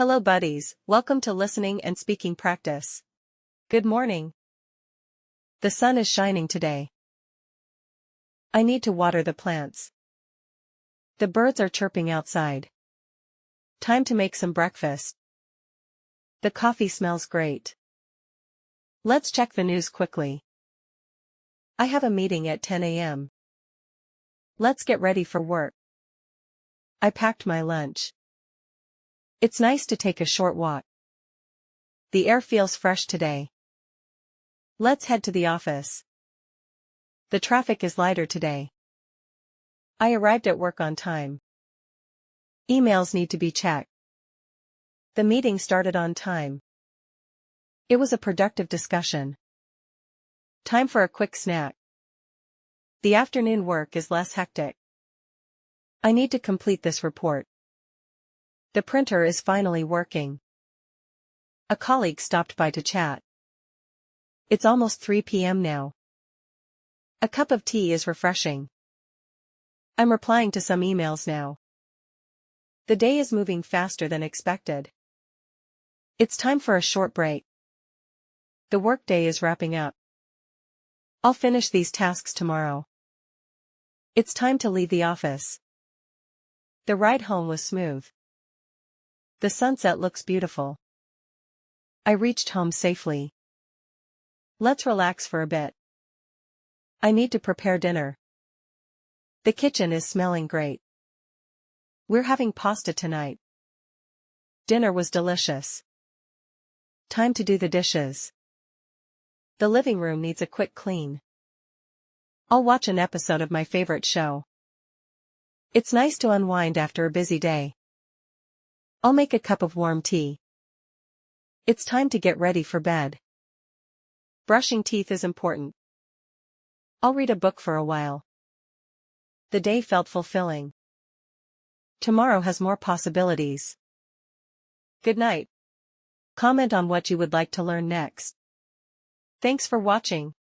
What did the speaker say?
Hello buddies, welcome to listening and speaking practice. Good morning. The sun is shining today. I need to water the plants. The birds are chirping outside. Time to make some breakfast. The coffee smells great. Let's check the news quickly. I have a meeting at 10 a.m. Let's get ready for work. I packed my lunch. It's nice to take a short walk. The air feels fresh today. Let's head to the office. The traffic is lighter today. I arrived at work on time. Emails need to be checked. The meeting started on time. It was a productive discussion. Time for a quick snack. The afternoon work is less hectic. I need to complete this report. The printer is finally working. A colleague stopped by to chat. It's almost 3 p.m. now. A cup of tea is refreshing. I'm replying to some emails now. The day is moving faster than expected. It's time for a short break. The workday is wrapping up. I'll finish these tasks tomorrow. It's time to leave the office. The ride home was smooth. The sunset looks beautiful. I reached home safely. Let's relax for a bit. I need to prepare dinner. The kitchen is smelling great. We're having pasta tonight. Dinner was delicious. Time to do the dishes. The living room needs a quick clean. I'll watch an episode of my favorite show. It's nice to unwind after a busy day. I'll make a cup of warm tea. It's time to get ready for bed. Brushing teeth is important. I'll read a book for a while. The day felt fulfilling. Tomorrow has more possibilities. Good night. Comment on what you would like to learn next. Thanks for watching.